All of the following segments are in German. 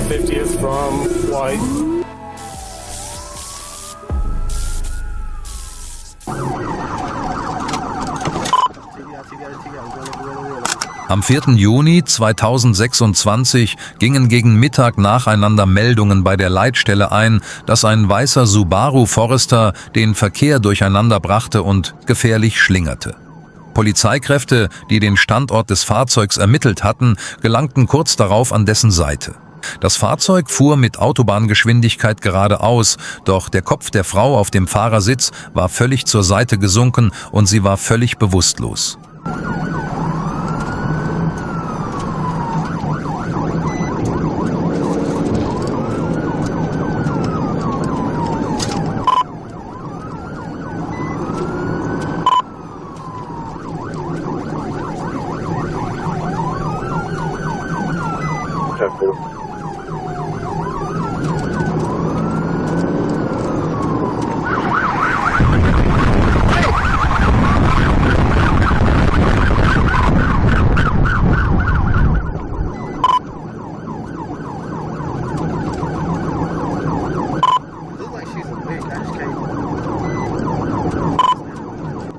50th from White. Am 4. Juni 2026 gingen gegen Mittag nacheinander Meldungen bei der Leitstelle ein, dass ein weißer Subaru Forester den Verkehr durcheinander brachte und gefährlich schlingerte. Polizeikräfte, die den Standort des Fahrzeugs ermittelt hatten, gelangten kurz darauf an dessen Seite. Das Fahrzeug fuhr mit Autobahngeschwindigkeit geradeaus, doch der Kopf der Frau auf dem Fahrersitz war völlig zur Seite gesunken und sie war völlig bewusstlos.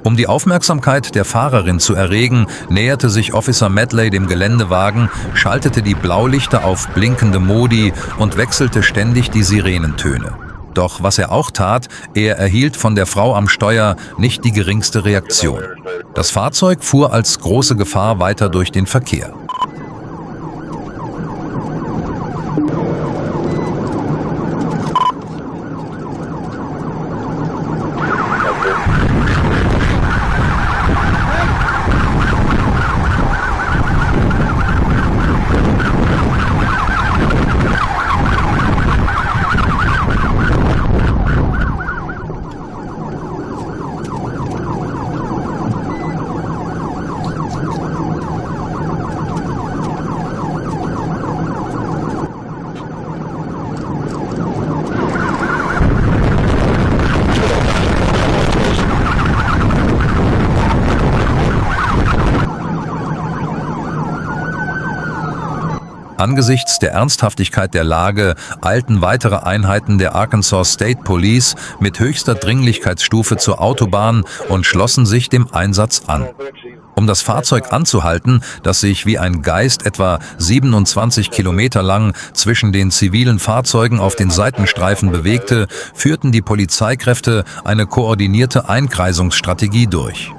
Um die Aufmerksamkeit der Fahrerin zu erregen, näherte sich Officer Medley dem Geländewagen, schaltete die Blaulichter auf blinkende Modi und wechselte ständig die Sirenentöne. Doch was er auch tat, er erhielt von der Frau am Steuer nicht die geringste Reaktion. Das Fahrzeug fuhr als große Gefahr weiter durch den Verkehr. Angesichts der Ernsthaftigkeit der Lage eilten weitere Einheiten der Arkansas State Police mit höchster Dringlichkeitsstufe zur Autobahn und schlossen sich dem Einsatz an. Um das Fahrzeug anzuhalten, das sich wie ein Geist etwa 27 Kilometer lang zwischen den zivilen Fahrzeugen auf den Seitenstreifen bewegte, führten die Polizeikräfte eine koordinierte Einkreisungsstrategie durch.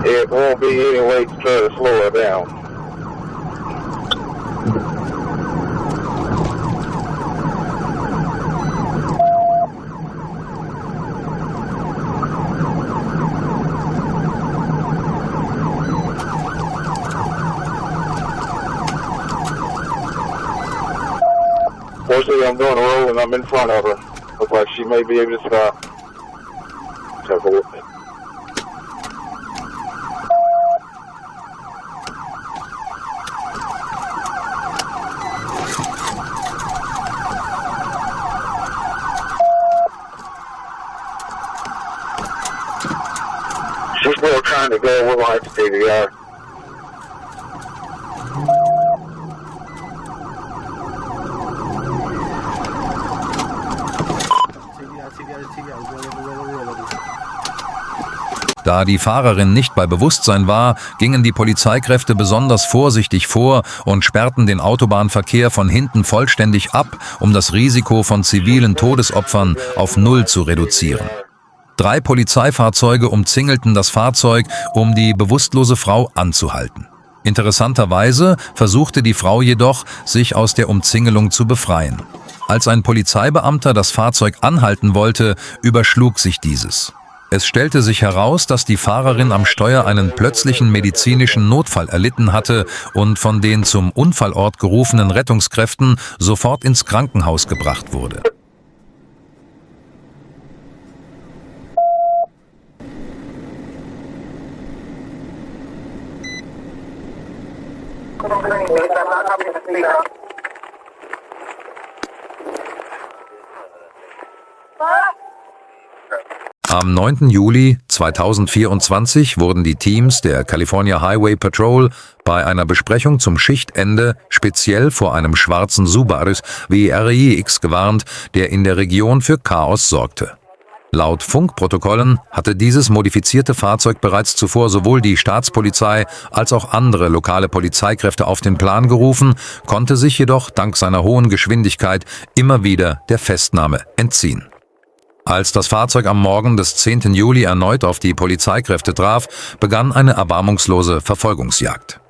It won't be any way to try to slow her down. Fortunately, I'm doing a roll and I'm in front of her. Looks like she may be able to stop. Take a look. She's still trying to go. We'll have to CVR. Da die Fahrerin nicht bei Bewusstsein war, gingen die Polizeikräfte besonders vorsichtig vor und sperrten den Autobahnverkehr von hinten vollständig ab, um das Risiko von zivilen Todesopfern auf Null zu reduzieren. 3 Polizeifahrzeuge umzingelten das Fahrzeug, um die bewusstlose Frau anzuhalten. Interessanterweise versuchte die Frau jedoch, sich aus der Umzingelung zu befreien. Als ein Polizeibeamter das Fahrzeug anhalten wollte, überschlug sich dieses. Es stellte sich heraus, dass die Fahrerin am Steuer einen plötzlichen medizinischen Notfall erlitten hatte und von den zum Unfallort gerufenen Rettungskräften sofort ins Krankenhaus gebracht wurde. Am 9. Juli 2024 wurden die Teams der California Highway Patrol bei einer Besprechung zum Schichtende speziell vor einem schwarzen Subaru WRX gewarnt, der in der Region für Chaos sorgte. Laut Funkprotokollen hatte dieses modifizierte Fahrzeug bereits zuvor sowohl die Staatspolizei als auch andere lokale Polizeikräfte auf den Plan gerufen, konnte sich jedoch dank seiner hohen Geschwindigkeit immer wieder der Festnahme entziehen. Als das Fahrzeug am Morgen des 10. Juli erneut auf die Polizeikräfte traf, begann eine erbarmungslose Verfolgungsjagd.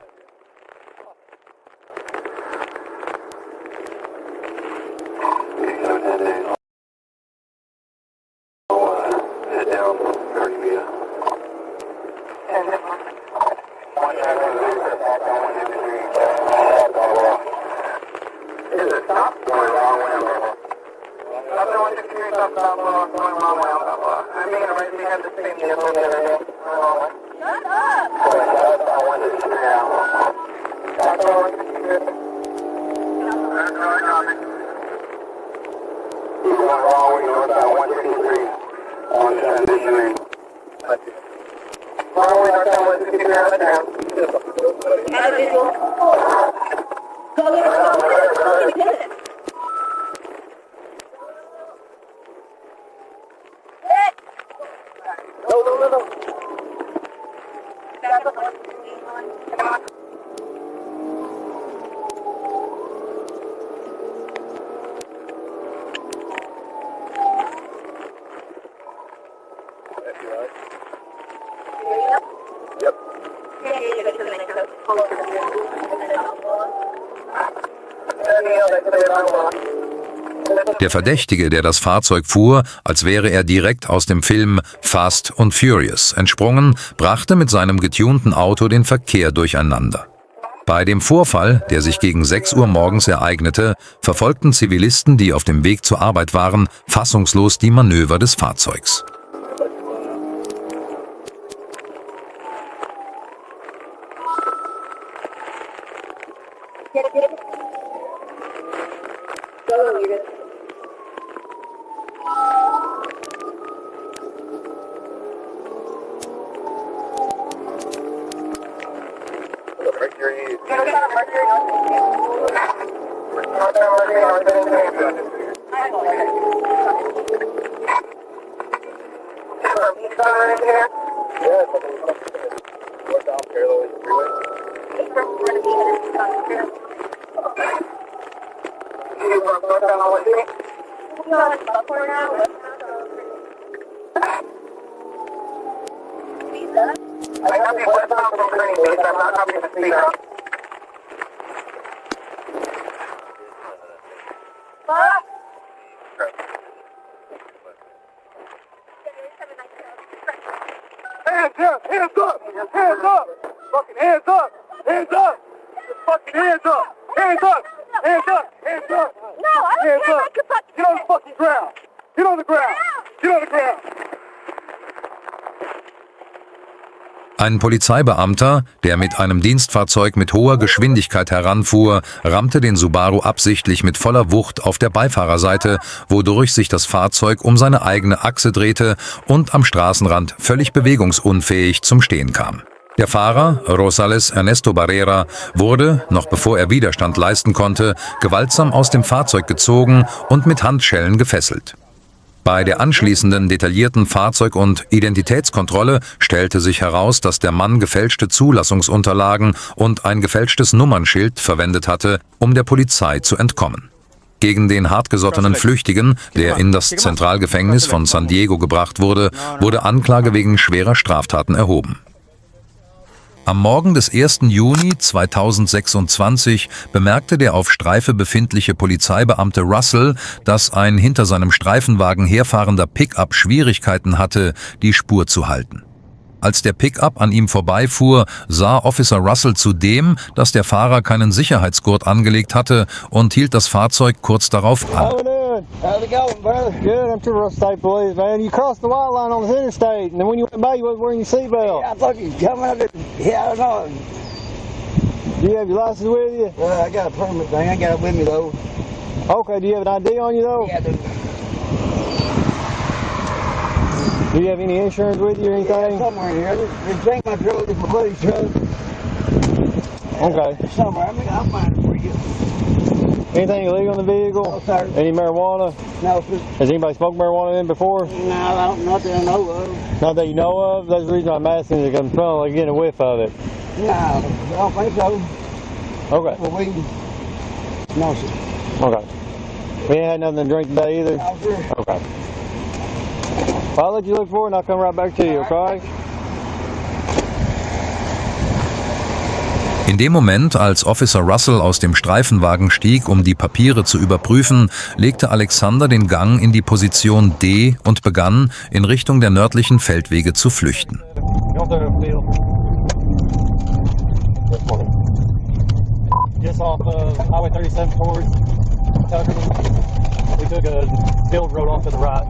Der Verdächtige, der das Fahrzeug fuhr, als wäre er direkt aus dem Film Fast and Furious entsprungen, brachte mit seinem getunten Auto den Verkehr durcheinander. Bei dem Vorfall, der sich gegen 6 Uhr morgens ereignete, verfolgten Zivilisten, die auf dem Weg zur Arbeit waren, fassungslos die Manöver des Fahrzeugs. Ein Polizeibeamter, der mit einem Dienstfahrzeug mit hoher Geschwindigkeit heranfuhr, rammte den Subaru absichtlich mit voller Wucht auf der Beifahrerseite, wodurch sich das Fahrzeug um seine eigene Achse drehte und am Straßenrand völlig bewegungsunfähig zum Stehen kam. Der Fahrer, Rosales Ernesto Barrera, wurde, noch bevor er Widerstand leisten konnte, gewaltsam aus dem Fahrzeug gezogen und mit Handschellen gefesselt. Bei der anschließenden detaillierten Fahrzeug- und Identitätskontrolle stellte sich heraus, dass der Mann gefälschte Zulassungsunterlagen und ein gefälschtes Nummernschild verwendet hatte, um der Polizei zu entkommen. Gegen den hartgesottenen Flüchtigen, der in das Zentralgefängnis von San Diego gebracht wurde, wurde Anklage wegen schwerer Straftaten erhoben. Am Morgen des 1. Juni 2026 bemerkte der auf Streife befindliche Polizeibeamte Russell, dass ein hinter seinem Streifenwagen herfahrender Pickup Schwierigkeiten hatte, die Spur zu halten. Als der Pickup an ihm vorbeifuhr, sah Officer Russell zudem, dass der Fahrer keinen Sicherheitsgurt angelegt hatte und hielt das Fahrzeug kurz darauf an. How's it going, brother? Good, I'm Trevor State Police, man. You crossed the white line on the interstate, and then when you went by, you wasn't wearing your seatbelt. I thought you coming up there. Yeah, I don't know. Do you have your license with you? I got a permit thing. I got it with me, though. Okay, do you have an ID on you, though? Yeah, I do. Do you have any insurance with you or anything? Somewhere in here. This ain't my truck. It's my buddy's truck. Okay. It's somewhere. I mean, I'll find it for you. Anything illegal in the vehicle? No, sir. Any marijuana? No, sir. Has anybody smoked marijuana in before? No, I don't. Nothing I know of. Not that you know of. That's the reason I'm asking, is I'm trying to get a whiff of it. No, I don't think so. Okay. Well, we. No, sir. Okay. We ain't had nothing to drink today either? No, sir. Okay. Well, I'll let you look for it and I'll come right back to you, okay? In dem Moment, als Officer Russell aus dem Streifenwagen stieg, um die Papiere zu überprüfen, legte Alexander den Gang in die Position D und begann, in Richtung der nördlichen Feldwege zu flüchten. Just off Highway 37 towards Tuckerman. We took a field road off to the right.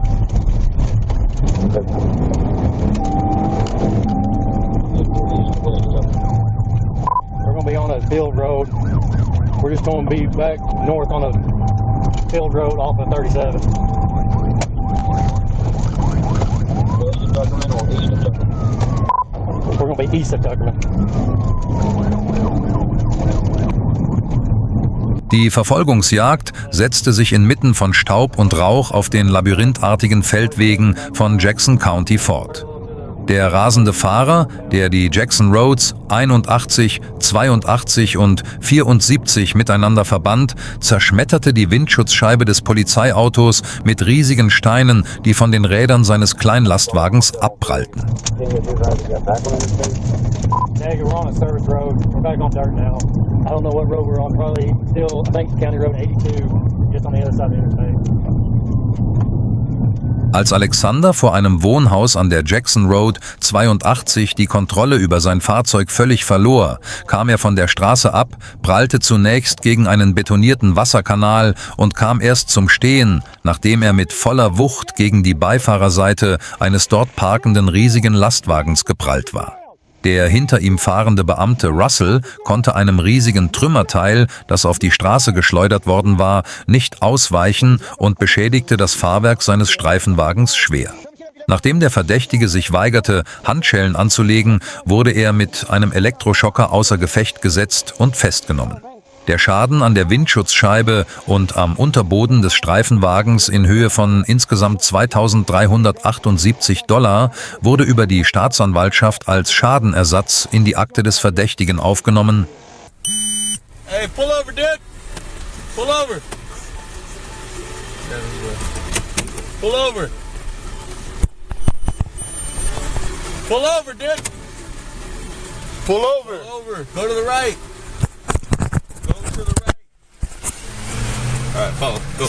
We're going to be on a field road. We're just going to be back north on a field road off of 37. We're going to be east of Tuckerman. Die Verfolgungsjagd setzte sich inmitten von Staub und Rauch auf den labyrinthartigen Feldwegen von Jackson County fort. Der rasende Fahrer, der die Jackson Roads 81, 82 und 74 miteinander verband, zerschmetterte die Windschutzscheibe des Polizeiautos mit riesigen Steinen, die von den Rädern seines Kleinlastwagens abprallten. Yeah, we're on a service road. We're back on dirt now. I don't know what road we're on. Probably still, I think, County Road 82, just on the other side of the interstate. Als Alexander vor einem Wohnhaus an der Jackson Road 82 die Kontrolle über sein Fahrzeug völlig verlor, kam er von der Straße ab, prallte zunächst gegen einen betonierten Wasserkanal und kam erst zum Stehen, nachdem er mit voller Wucht gegen die Beifahrerseite eines dort parkenden riesigen Lastwagens geprallt war. Der hinter ihm fahrende Beamte Russell konnte einem riesigen Trümmerteil, das auf die Straße geschleudert worden war, nicht ausweichen und beschädigte das Fahrwerk seines Streifenwagens schwer. Nachdem der Verdächtige sich weigerte, Handschellen anzulegen, wurde er mit einem Elektroschocker außer Gefecht gesetzt und festgenommen. Der Schaden an der Windschutzscheibe und am Unterboden des Streifenwagens in Höhe von insgesamt $2.378 wurde über die Staatsanwaltschaft als Schadenersatz in die Akte des Verdächtigen aufgenommen. Hey, pull over, dude. Pull over. Pull over. Pull over, dude. Pull over. Pull over. Go to the right. Go to the right. All right, follow. Go.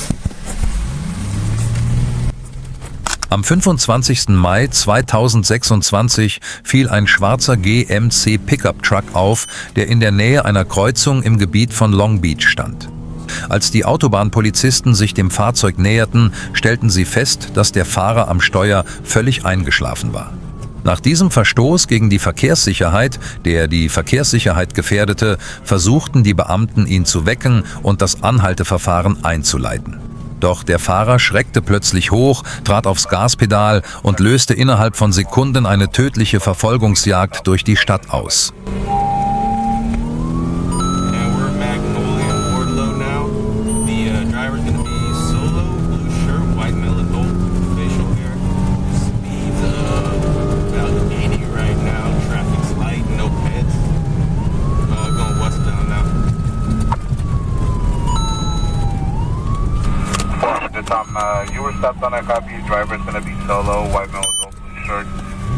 Am 25. Mai 2026 fiel ein schwarzer GMC Pickup-Truck auf, der in der Nähe einer Kreuzung im Gebiet von Long Beach stand. Als die Autobahnpolizisten sich dem Fahrzeug näherten, stellten sie fest, dass der Fahrer am Steuer völlig eingeschlafen war. Nach diesem Verstoß gegen die Verkehrssicherheit, der die Verkehrssicherheit gefährdete, versuchten die Beamten, ihn zu wecken und das Anhalteverfahren einzuleiten. Doch der Fahrer schreckte plötzlich hoch, trat aufs Gaspedal und löste innerhalb von Sekunden eine tödliche Verfolgungsjagd durch die Stadt aus. You were stopped on a copy. Driver is going to be solo, white male with blue shirt,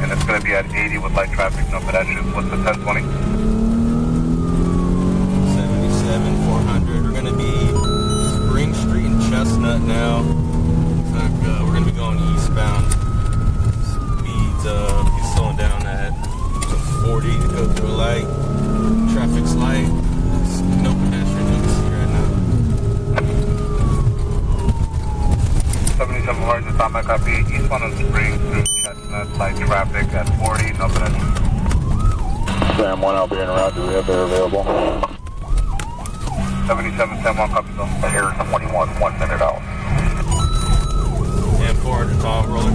and it's going to be at 80 with light traffic, no pedestrians. What's the 1020? 77 400. We're going to be Spring Street and Chestnut now. We're going to be going eastbound. Speeds he's slowing down at 40 to go through a light. Traffic's light. No pedestrians you can see right now. 77 Horns, it's on my copy. Eastbound on Spring through Chestnut, light traffic at 40, no pedestrians. Sam 1, I'll be in route. Do we have there available? 77, Sam 1, copy, though. Here, 21, 1 minute out. And 400 tall roller.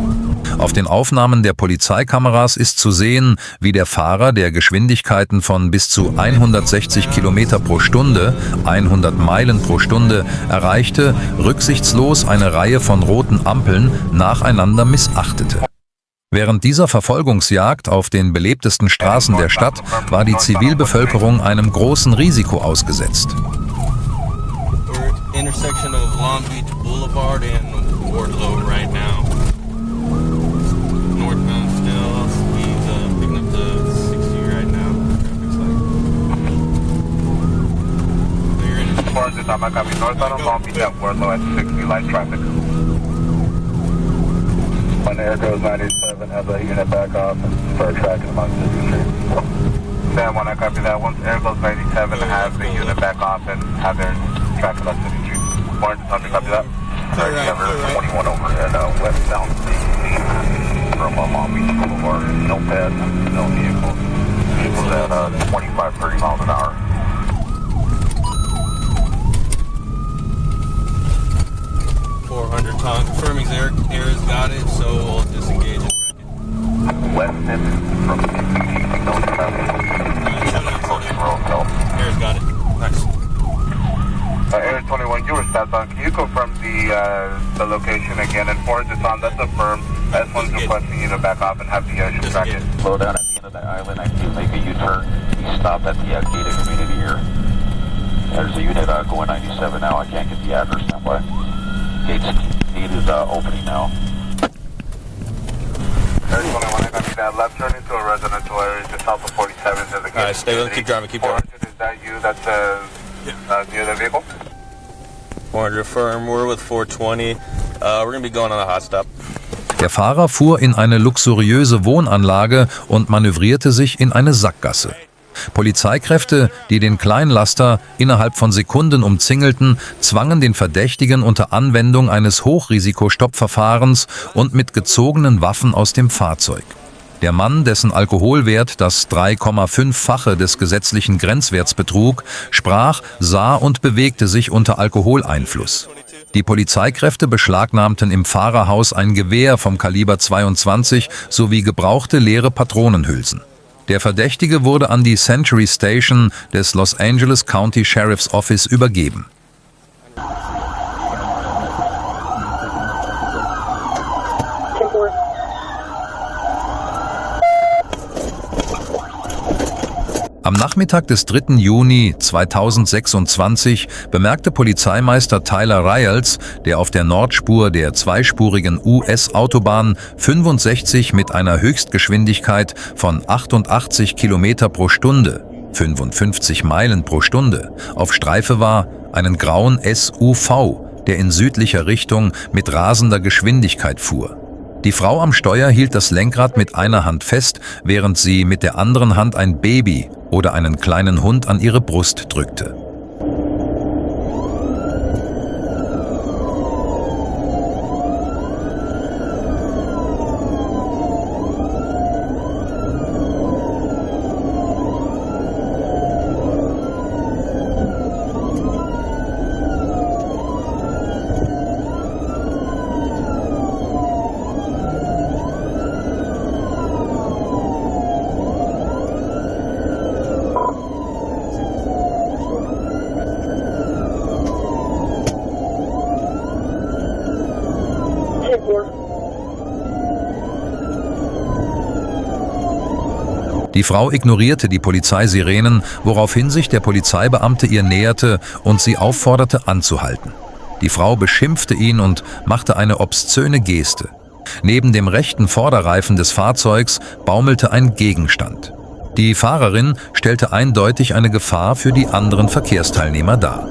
Auf den Aufnahmen der Polizeikameras ist zu sehen, wie der Fahrer, der Geschwindigkeiten von bis zu 160 Kilometer pro Stunde, 100 Meilen pro Stunde erreichte, rücksichtslos eine Reihe von roten Ampeln nacheinander missachtete. Während dieser Verfolgungsjagd auf den belebtesten Straßen der Stadt war die Zivilbevölkerung einem großen Risiko ausgesetzt. We're intersection of Long Beach Boulevard and Wardlow right now. Northbound still, speeds picking up to 60 right now. Traffic's like clear in. 400 Tama copy. Northbound of Long Beach at Wardlow at 60 light traffic. When Air goes 97, have the unit back off and start tracking them on City Street. Sam, when I copy that, once Air goes 97, have the unit back off and have their tracking on City Street. 400 Tama copy that. Sorry, cover 21 over at westbound from Long Beach Boulevard. No pets, no vehicles. Vehicles at 25, 30 miles an hour. 400 ton confirming Air's got it, so we'll disengage and track it. Weston from Air's got it. Nice. Air 21, you were stopped on. Can you confirm the location again? And 400 Tom, that's affirmed. S1's requesting you to back off and have the ship track it. Slow down at the end of the island. I see make a U-turn. You stop at the gated community here. There's a unit going 97 now. I can't get the address that way. Gate is opening now. Air 21, I got you that. Left turn into a residential area just south of 47 to the gate. Alright, stay with it. Keep driving. Keep driving. 400, is that you? That's near the vehicle? 400 affirm. We're with 420. We're gonna be going on a hot stop. Der Fahrer fuhr in eine luxuriöse Wohnanlage und manövrierte sich in eine Sackgasse. Polizeikräfte, die den Kleinlaster innerhalb von Sekunden umzingelten, zwangen den Verdächtigen unter Anwendung eines Hochrisikostoppverfahrens und mit gezogenen Waffen aus dem Fahrzeug. Der Mann, dessen Alkoholwert das 3,5-fache des gesetzlichen Grenzwerts betrug, sprach, sah und bewegte sich unter Alkoholeinfluss. Die Polizeikräfte beschlagnahmten im Fahrerhaus ein Gewehr vom Kaliber 22 sowie gebrauchte leere Patronenhülsen. Der Verdächtige wurde an die Century Station des Los Angeles County Sheriff's Office übergeben. Am Nachmittag des 3. Juni 2026 bemerkte Polizeimeister Tyler Riles, der auf der Nordspur der zweispurigen US-Autobahn 65 mit einer Höchstgeschwindigkeit von 88 Kilometer pro Stunde, 55 Meilen pro Stunde, auf Streife war, einen grauen SUV, der in südlicher Richtung mit rasender Geschwindigkeit fuhr. Die Frau am Steuer hielt das Lenkrad mit einer Hand fest, während sie mit der anderen Hand ein Baby oder einen kleinen Hund an ihre Brust drückte. Die Frau ignorierte die Polizeisirenen, woraufhin sich der Polizeibeamte ihr näherte und sie aufforderte anzuhalten. Die Frau beschimpfte ihn und machte eine obszöne Geste. Neben dem rechten Vorderreifen des Fahrzeugs baumelte ein Gegenstand. Die Fahrerin stellte eindeutig eine Gefahr für die anderen Verkehrsteilnehmer dar.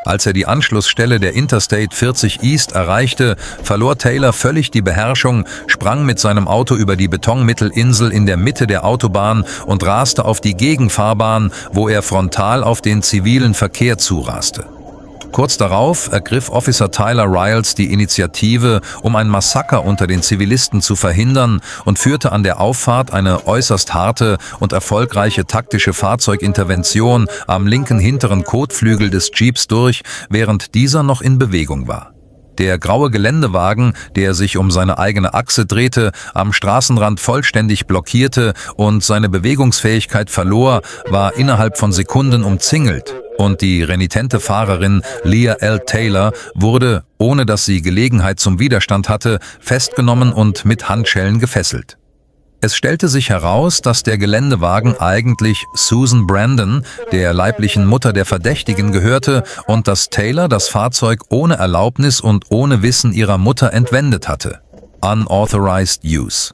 Als er die Anschlussstelle der Interstate 40 East erreichte, verlor Taylor völlig die Beherrschung, sprang mit seinem Auto über die Betonmittelinsel in der Mitte der Autobahn und raste auf die Gegenfahrbahn, wo er frontal auf den zivilen Verkehr zuraste. Kurz darauf ergriff Officer Tyler Riles die Initiative, um ein Massaker unter den Zivilisten zu verhindern und führte an der Auffahrt eine äußerst harte und erfolgreiche taktische Fahrzeugintervention am linken hinteren Kotflügel des Jeeps durch, während dieser noch in Bewegung war. Der graue Geländewagen, der sich um seine eigene Achse drehte, am Straßenrand vollständig blockierte und seine Bewegungsfähigkeit verlor, war innerhalb von Sekunden umzingelt. Und die renitente Fahrerin Leah L. Taylor wurde, ohne dass sie Gelegenheit zum Widerstand hatte, festgenommen und mit Handschellen gefesselt. Es stellte sich heraus, dass der Geländewagen eigentlich Susan Brandon, der leiblichen Mutter der Verdächtigen, gehörte und dass Taylor das Fahrzeug ohne Erlaubnis und ohne Wissen ihrer Mutter entwendet hatte. Unauthorized Use.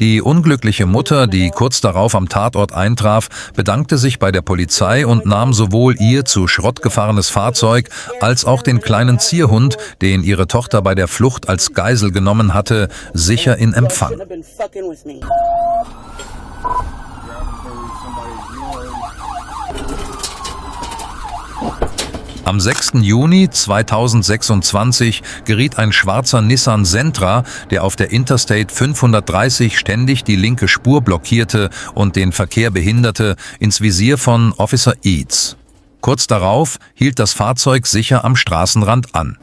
Die unglückliche Mutter, die kurz darauf am Tatort eintraf, bedankte sich bei der Polizei und nahm sowohl ihr zu Schrott gefahrenes Fahrzeug als auch den kleinen Zierhund, den ihre Tochter bei der Flucht als Geisel genommen hatte, sicher in Empfang. Am 6. Juni 2026 geriet ein schwarzer Nissan Sentra, der auf der Interstate 530 ständig die linke Spur blockierte und den Verkehr behinderte, ins Visier von Officer Eads. Kurz darauf hielt das Fahrzeug sicher am Straßenrand an.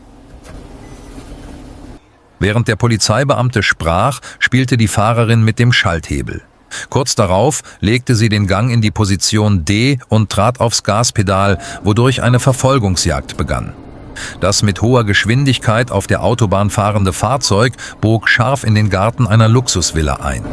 Während der Polizeibeamte sprach, spielte die Fahrerin mit dem Schalthebel. Kurz darauf legte sie den Gang in die Position D und trat aufs Gaspedal, wodurch eine Verfolgungsjagd begann. Das mit hoher Geschwindigkeit auf der Autobahn fahrende Fahrzeug bog scharf in den Garten einer Luxusvilla ein.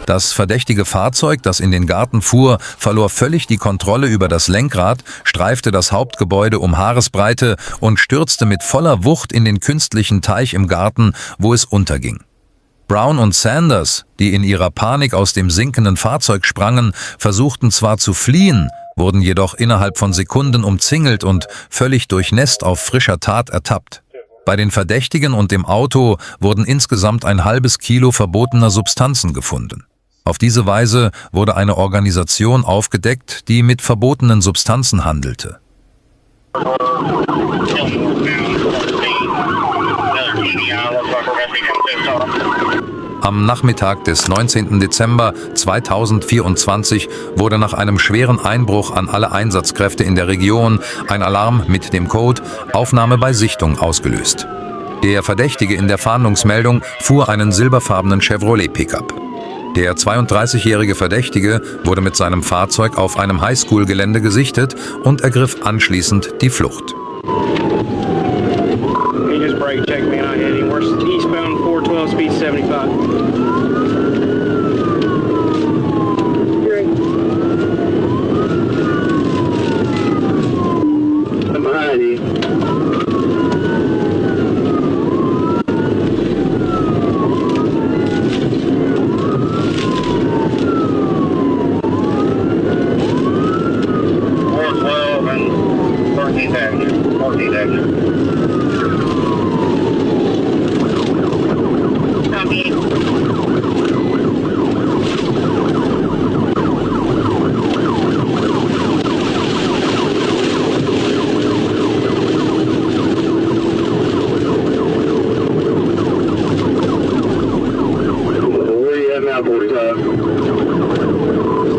Das verdächtige Fahrzeug, das in den Garten fuhr, verlor völlig die Kontrolle über das Lenkrad, streifte das Hauptgebäude um Haaresbreite und stürzte mit voller Wucht in den künstlichen Teich im Garten, wo es unterging. Brown und Sanders, die in ihrer Panik aus dem sinkenden Fahrzeug sprangen, versuchten zwar zu fliehen, wurden jedoch innerhalb von Sekunden umzingelt und völlig durchnässt auf frischer Tat ertappt. Bei den Verdächtigen und dem Auto wurden insgesamt ein halbes Kilo verbotener Substanzen gefunden. Auf diese Weise wurde eine Organisation aufgedeckt, die mit verbotenen Substanzen handelte. Am Nachmittag des 19. Dezember 2024 wurde nach einem schweren Einbruch an alle Einsatzkräfte in der Region ein Alarm mit dem Code Aufnahme bei Sichtung ausgelöst. Der Verdächtige in der Fahndungsmeldung fuhr einen silberfarbenen Chevrolet-Pickup. Der 32-jährige Verdächtige wurde mit seinem Fahrzeug auf einem Highschool-Gelände gesichtet und ergriff anschließend die Flucht.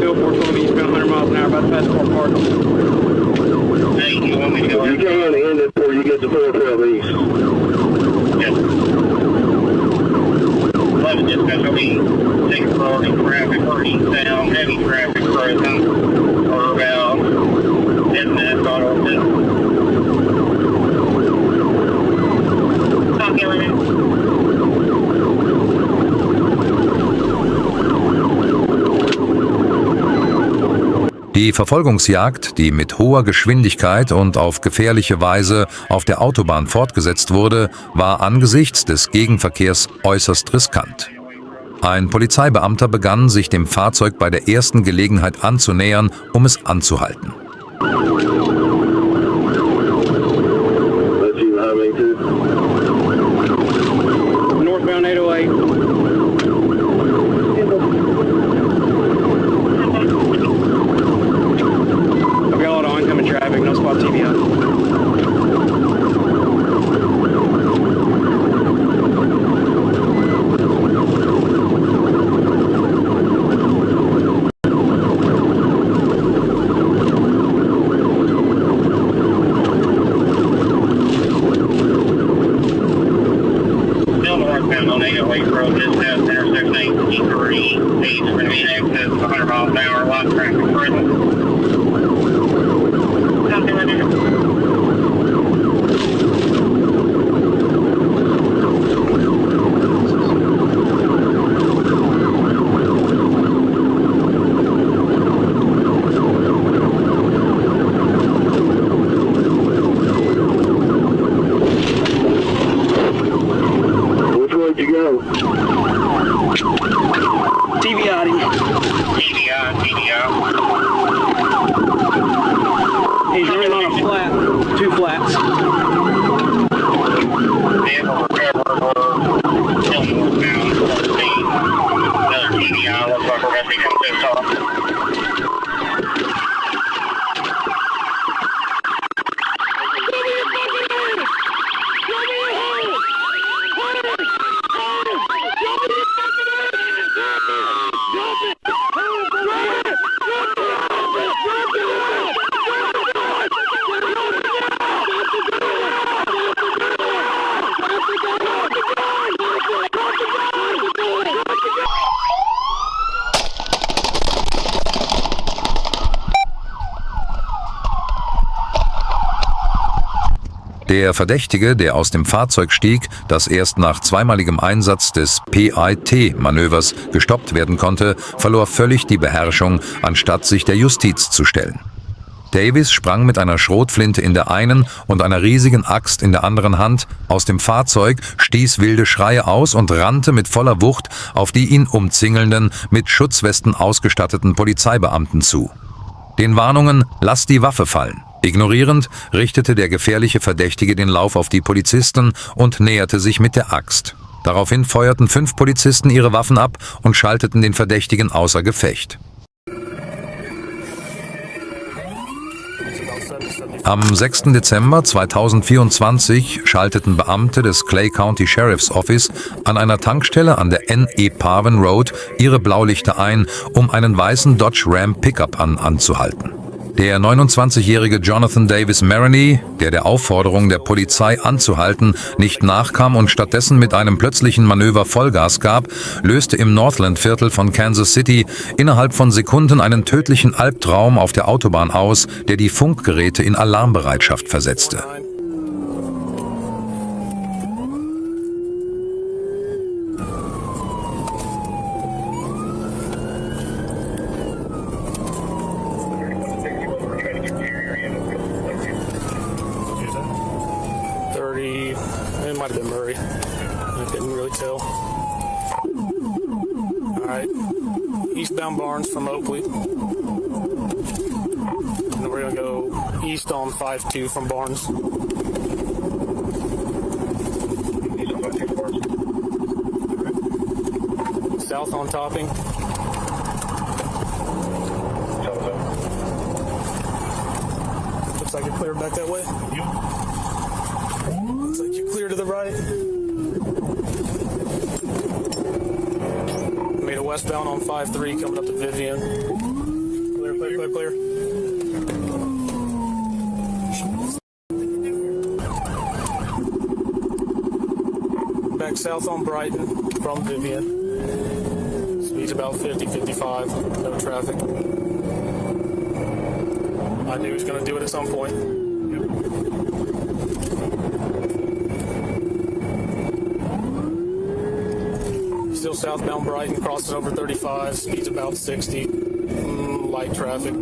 Still 412 eastbound, 100 miles an hour, about to pass Fort Park. Hey, you want me to go? You can end it before you get to 412 east. Yes. Die Verfolgungsjagd, die mit hoher Geschwindigkeit und auf gefährliche Weise auf der Autobahn fortgesetzt wurde, war angesichts des Gegenverkehrs äußerst riskant. Ein Polizeibeamter begann, sich dem Fahrzeug bei der ersten Gelegenheit anzunähern, um es anzuhalten. Northbound 808. I've got a lot of oncoming traffic, no spot TBI. Still northbound on 808 Road, just past intersection 83. East, going to be in excess of 100 miles an hour, lot of traffic present. Something like that. TBI. He's running on a flat, 2 flats. Vehicle recovered, we're still northbound, 14. Another TBI, looks like we're going to be coming to a stop. Der Verdächtige, der aus dem Fahrzeug stieg, das erst nach zweimaligem Einsatz des PIT-Manövers gestoppt werden konnte, verlor völlig die Beherrschung, anstatt sich der Justiz zu stellen. Davis sprang mit einer Schrotflinte in der einen und einer riesigen Axt in der anderen Hand aus dem Fahrzeug, stieß wilde Schreie aus und rannte mit voller Wucht auf die ihn umzingelnden, mit Schutzwesten ausgestatteten Polizeibeamten zu. Den Warnungen „Lass die Waffe fallen!" ignorierend, richtete der gefährliche Verdächtige den Lauf auf die Polizisten und näherte sich mit der Axt. Daraufhin feuerten 5 Polizisten ihre Waffen ab und schalteten den Verdächtigen außer Gefecht. Am 6. Dezember 2024 schalteten Beamte des Clay County Sheriff's Office an einer Tankstelle an der N.E. Parvin Road ihre Blaulichter ein, um einen weißen Dodge Ram Pickup anzuhalten. Der 29-jährige Jonathan Davis Maroney, der Aufforderung der Polizei anzuhalten, nicht nachkam und stattdessen mit einem plötzlichen Manöver Vollgas gab, löste im Northland-Viertel von Kansas City innerhalb von Sekunden einen tödlichen Albtraum auf der Autobahn aus, der die Funkgeräte in Alarmbereitschaft versetzte. It might have been Murray. I couldn't really tell. Alright. Eastbound Barnes from Oakley. And we're going to go east on 5-2 from Barnes. South on Topping. Looks like you're clear back that way. Looks like you're clear to the right. Made a westbound on 5-3 coming up to Vivian. Clear, clear, clear, clear. Back south on Brighton from Vivian. Speed's about 50-55, no traffic. I knew he was going to do it at some point. Still southbound Brighton, crosses over 35, speed's about 60. Light traffic,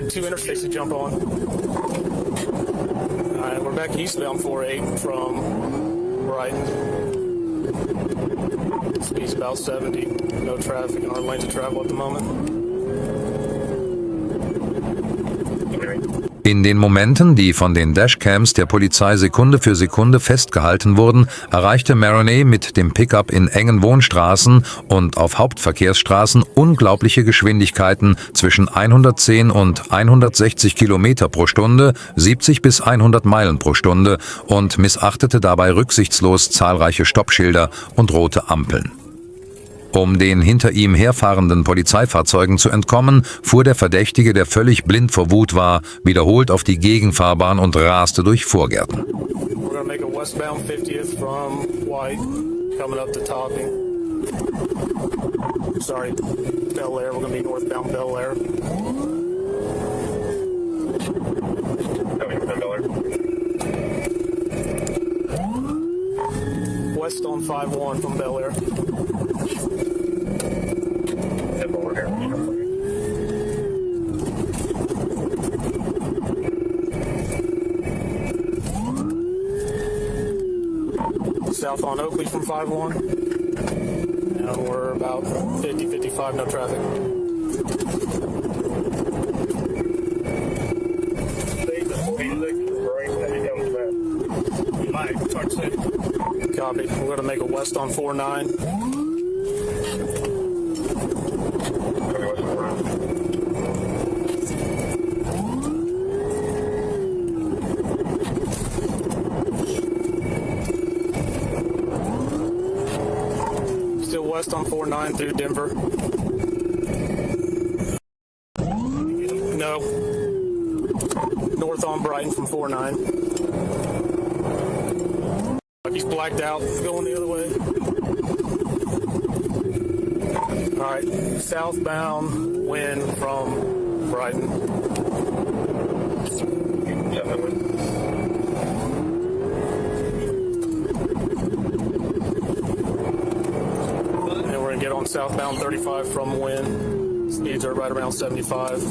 got 2 interstates to jump on. Alright, we're back eastbound 48 from Brighton. Speed's about 70. No traffic in our lanes of travel at the moment. In den Momenten, die von den Dashcams der Polizei Sekunde für Sekunde festgehalten wurden, erreichte Maroney mit dem Pickup in engen Wohnstraßen und auf Hauptverkehrsstraßen unglaubliche Geschwindigkeiten zwischen 110 und 160 Kilometer pro Stunde, 70 bis 100 Meilen pro Stunde und missachtete dabei rücksichtslos zahlreiche Stoppschilder und rote Ampeln. Um den hinter ihm herfahrenden Polizeifahrzeugen zu entkommen, fuhr der Verdächtige, der völlig blind vor Wut war, wiederholt auf die Gegenfahrbahn und raste durch Vorgärten. We're gonna make a westbound 50th from White, coming up to Topping. Sorry, Bel Air. We're gonna be northbound Bel Air. West on 51 from Bel Air. South on Oakley from 51. And we're about 50-55, no traffic. Copy. We're going to make a west on 49. Still west on 49 through Denver. No. North on Brighton from 49. He's blacked out, going the other way. All right, southbound wind from Brighton. And we're gonna get on southbound 35 from wind. Speeds are right around 75.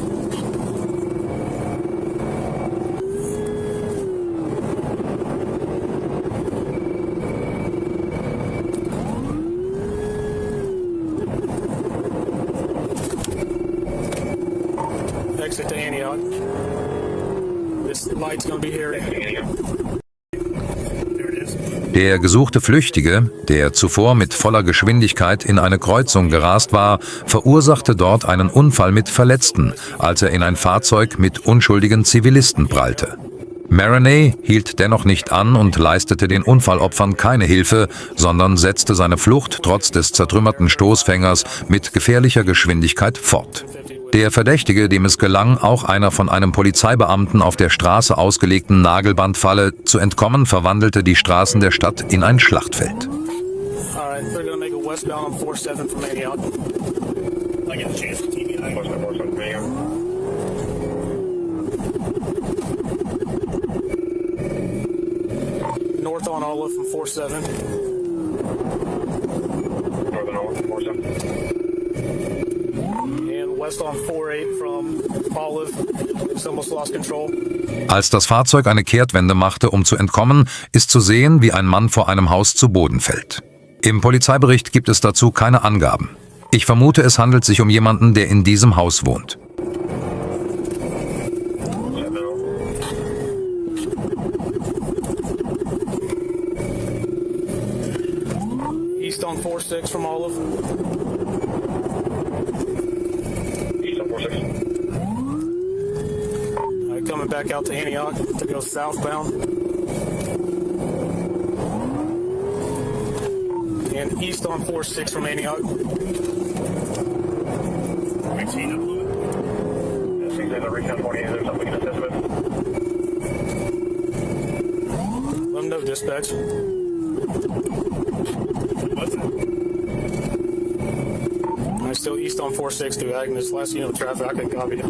Exit to Antioch. This light's gonna be here. There it is. Der gesuchte Flüchtige, der zuvor mit voller Geschwindigkeit in eine Kreuzung gerast war, verursachte dort einen Unfall mit Verletzten, als er in ein Fahrzeug mit unschuldigen Zivilisten prallte. Maroney hielt dennoch nicht an und leistete den Unfallopfern keine Hilfe, sondern setzte seine Flucht trotz des zertrümmerten Stoßfängers mit gefährlicher Geschwindigkeit fort. Der Verdächtige, dem es gelang, auch einer von einem Polizeibeamten auf der Straße ausgelegten Nagelbandfalle zu entkommen, verwandelte die Straßen der Stadt in ein Schlachtfeld. Alright, they're gonna make a westbound on 47 from Antioch. I get a chance to TV. North on Olive from 47. Northern Olive, 47. And west on 48 from Olive. It's almost lost control. Als das Fahrzeug eine Kehrtwende machte, um zu entkommen, ist zu sehen, wie ein Mann vor einem Haus zu Boden fällt. Im Polizeibericht gibt es dazu keine Angaben. Ich vermute, es handelt sich um jemanden, der in diesem Haus wohnt. East on 46 from Olive. East on 46. Coming back out to Antioch to go southbound. And east on 46 from Antioch. We've seen it. This thing's in the recon 20. Is there something we can assist with? Let them know, dispatch. What's it? I'm still east on 46 through Agnes. Last unit of traffic, I can copy it.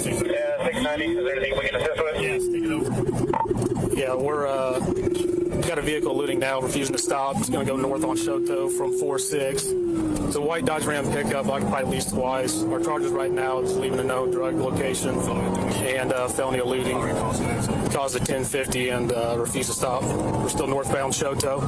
Yeah, 690. Is there anything we can assist with? Yes, take it over. Yeah, we're got got a vehicle eluding now, refusing to stop. It's going to go north on Shoto from 4-6. It's a white Dodge Ram pickup, occupied at least twice. Our charges right now is leaving a known drug location and felony eluding. Caused a 1050 and refused to stop. We're still northbound Shoto.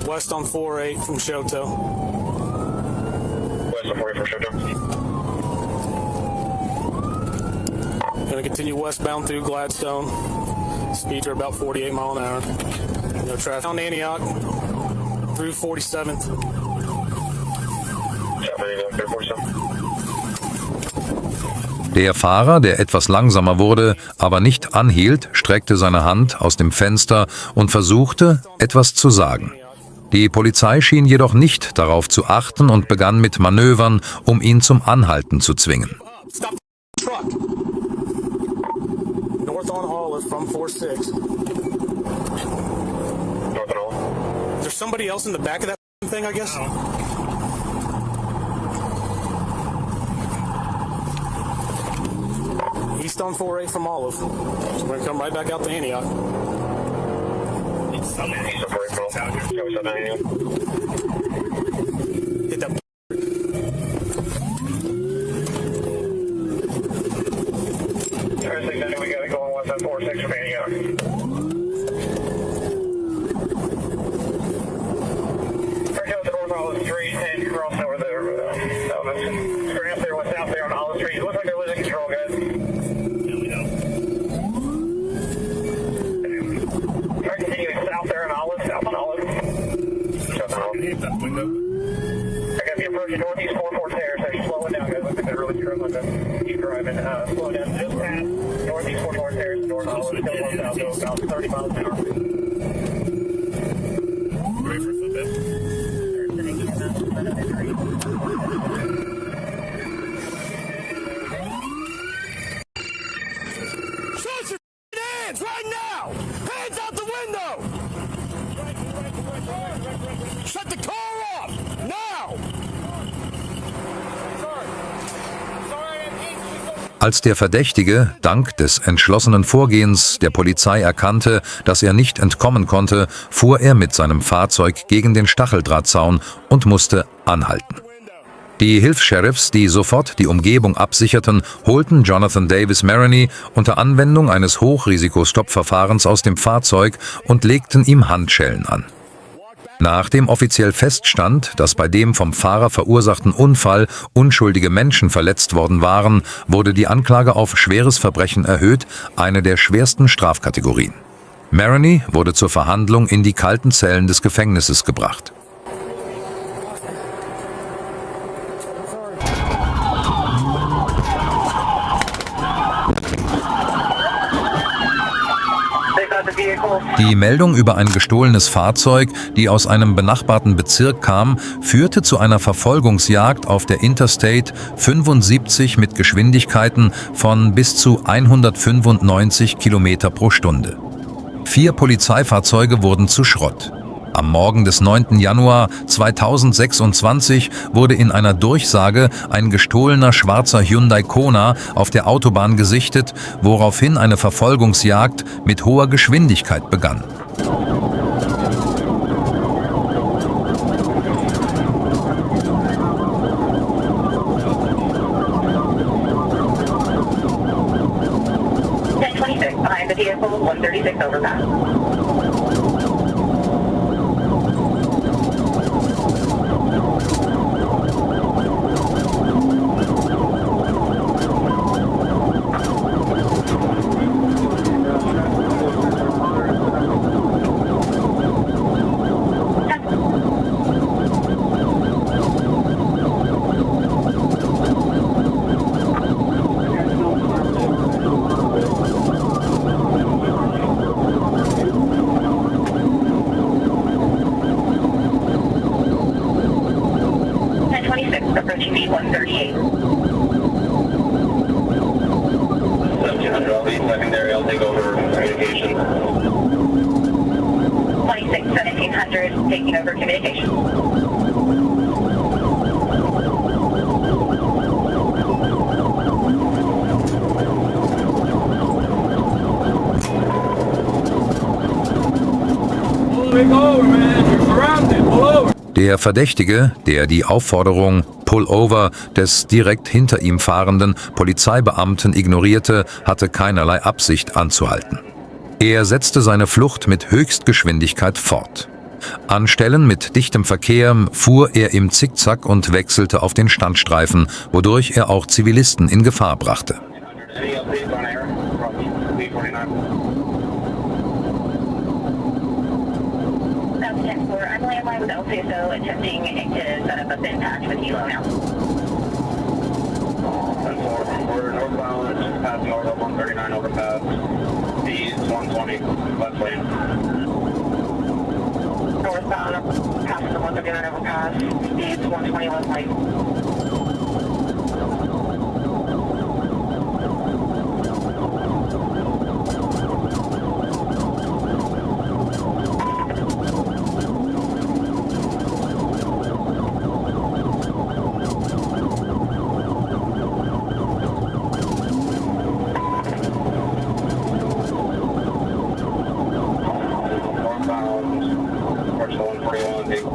West on 4-8 from Shoto. West on 4-8 from Shoto. Going to continue westbound through Gladstone. Speeds are about 48 mile an hour. No traffic. Down Antioch through 47th. Der Fahrer, der etwas langsamer wurde, aber nicht anhielt, streckte seine Hand aus dem Fenster und versuchte, etwas zu sagen. Die Polizei schien jedoch nicht darauf zu achten und begann mit Manövern, um ihn zum Anhalten zu zwingen. Stop the truck. North on Olive from 4-6. North and all. Is there somebody else in the back of that thing, I guess? East on 4-8 from Olive. So we're going to come right back out to Antioch. East on 4-8 from Olive. Yeah, we saw that Antioch. Hit that. Everything that we got to go on west on 4-6 from Antioch. Right down to North Olive Street and crossing over there. Straight up there, what's out there on Olive Street. It looks like they're losing control, guys. Continuing south there on Olive, south on Olive. South on Olive. I got the approaching northeast 44 stairs. They're slowing down, guys. Looks like they're really struggling to keep driving. Slow down just past northeast 44 stairs, north Olive, still going south, so about 30 miles an hour. Ready for a footbed? Shoot your hands right now! Hands out the window! Shut the car off! Now! Als der Verdächtige, dank des entschlossenen Vorgehens der Polizei erkannte, dass er nicht entkommen konnte, fuhr er mit seinem Fahrzeug gegen den Stacheldrahtzaun und musste anhalten. Die Hilfs-Sheriffs, die sofort die Umgebung absicherten, holten Jonathan Davis Maroney unter Anwendung eines Hochrisikostoppverfahrens aus dem Fahrzeug und legten ihm Handschellen an. Nachdem offiziell feststand, dass bei dem vom Fahrer verursachten Unfall unschuldige Menschen verletzt worden waren, wurde die Anklage auf schweres Verbrechen erhöht, eine der schwersten Strafkategorien. Maroney wurde zur Verhandlung in die kalten Zellen des Gefängnisses gebracht. Die Meldung über ein gestohlenes Fahrzeug, die aus einem benachbarten Bezirk kam, führte zu einer Verfolgungsjagd auf der Interstate 75 mit Geschwindigkeiten von bis zu 195 Kilometer pro Stunde. 4 Polizeifahrzeuge wurden zu Schrott. Am Morgen des 9. Januar 2026 wurde in einer Durchsage ein gestohlener schwarzer Hyundai Kona auf der Autobahn gesichtet, woraufhin eine Verfolgungsjagd mit hoher Geschwindigkeit begann. Behind the vehicle, 136 overpass. Approaching me 138. 1700, I'll be secondary. I'll take over communication. 26, 1700, taking over communication. Der Verdächtige, der die Aufforderung Pull over des direkt hinter ihm fahrenden Polizeibeamten ignorierte, hatte keinerlei Absicht anzuhalten. Er setzte seine Flucht mit Höchstgeschwindigkeit fort. An Stellen mit dichtem Verkehr fuhr er im Zickzack und wechselte auf den Standstreifen, wodurch er auch Zivilisten in Gefahr brachte. I'm landline with LCSO attempting to set up a bin patch with Hilo now. We're northbound, just passing over 139 overpass. Speed 120, left lane. Northbound, passing the 139 overpass, speeds 120 left lane.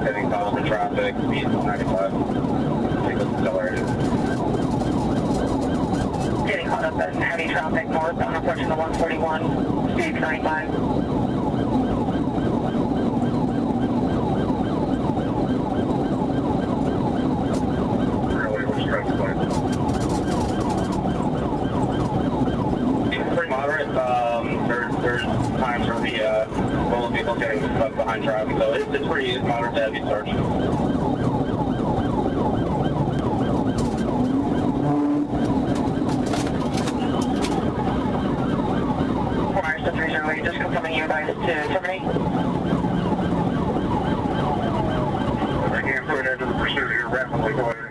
Heading south for traffic, speed 95. Take this accelerated. Getting caught up in heavy traffic northbound approaching the 141, speed 95. Really, we're stressed point. It's pretty moderate. There's times where the bullet people getting stuck behind traffic, so it's pretty moderate to heavy search. Just confirming you guys to terminate.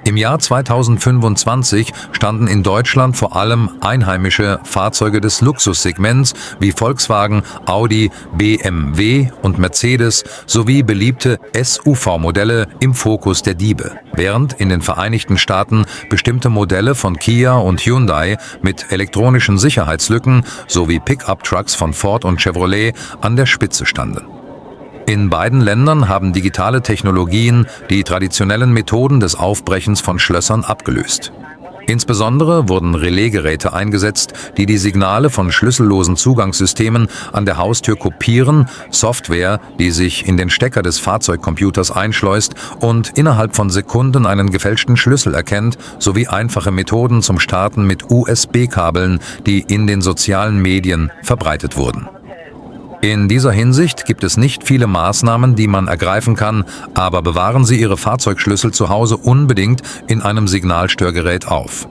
Im Jahr 2025 standen in Deutschland vor allem einheimische Fahrzeuge des Luxussegments wie Volkswagen, Audi, BMW und Mercedes sowie beliebte SUV-Modelle im Fokus der Diebe, während in den Vereinigten Staaten bestimmte Modelle von Kia und Hyundai mit elektronischen Sicherheitslücken sowie Pickup-Trucks von Ford und Chevrolet an der Spitze standen. In beiden Ländern haben digitale Technologien die traditionellen Methoden des Aufbrechens von Schlössern abgelöst. Insbesondere wurden Relaisgeräte eingesetzt, die die Signale von schlüssellosen Zugangssystemen an der Haustür kopieren, Software, die sich in den Stecker des Fahrzeugcomputers einschleust und innerhalb von Sekunden einen gefälschten Schlüssel erkennt, sowie einfache Methoden zum Starten mit USB-Kabeln, die in den sozialen Medien verbreitet wurden. In dieser Hinsicht gibt es nicht viele Maßnahmen, die man ergreifen kann, aber bewahren Sie Ihre Fahrzeugschlüssel zu Hause unbedingt in einem Signalstörgerät auf.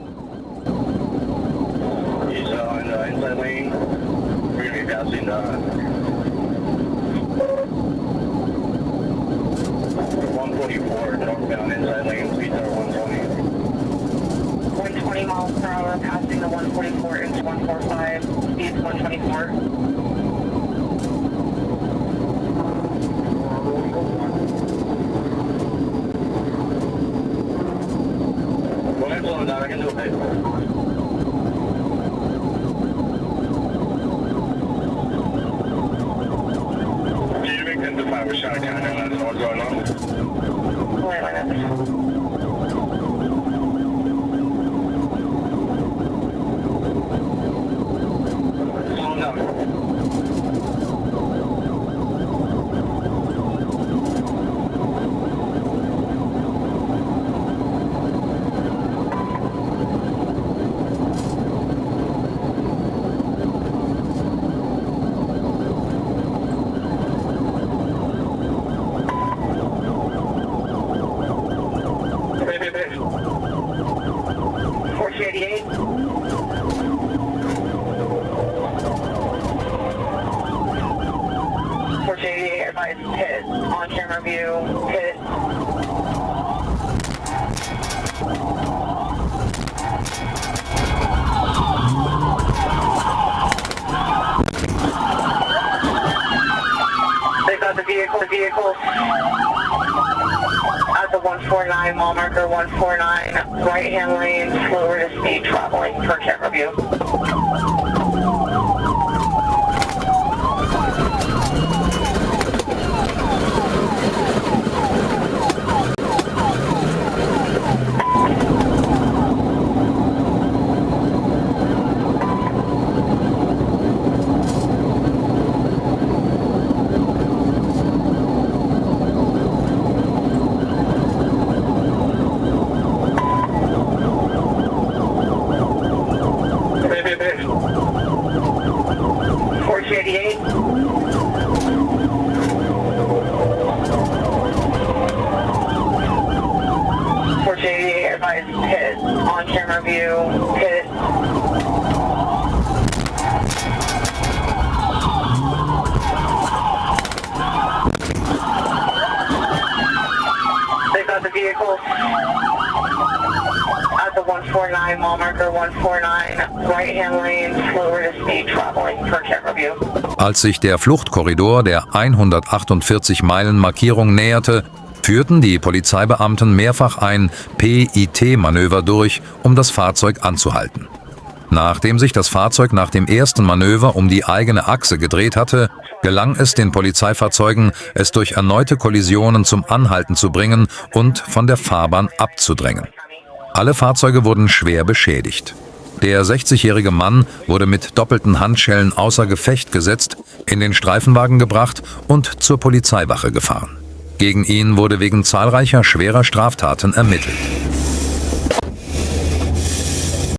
Miles per hour passing the 144 into 145, speeds 124. I can do a paper. You make 10 to 5 a shot, kind of, I don't know what's going on. Wait a minute. Slow down. Hit on camera view, hit. They got the vehicle at the 149 mile marker 149 right hand lane, slower to speed traveling per camera view. 149, mile marker 149, right-hand lane, slower to speed traveling for camera view. Als sich der Fluchtkorridor der 148 Meilen Markierung näherte, führten die Polizeibeamten mehrfach ein PIT-Manöver durch, um das Fahrzeug anzuhalten. Nachdem sich das Fahrzeug nach dem ersten Manöver um die eigene Achse gedreht hatte, gelang es den Polizeifahrzeugen, es durch erneute Kollisionen zum Anhalten zu bringen und von der Fahrbahn abzudrängen. Alle Fahrzeuge wurden schwer beschädigt. Der 60-jährige Mann wurde mit doppelten Handschellen außer Gefecht gesetzt, in den Streifenwagen gebracht und zur Polizeiwache gefahren. Gegen ihn wurde wegen zahlreicher schwerer Straftaten ermittelt.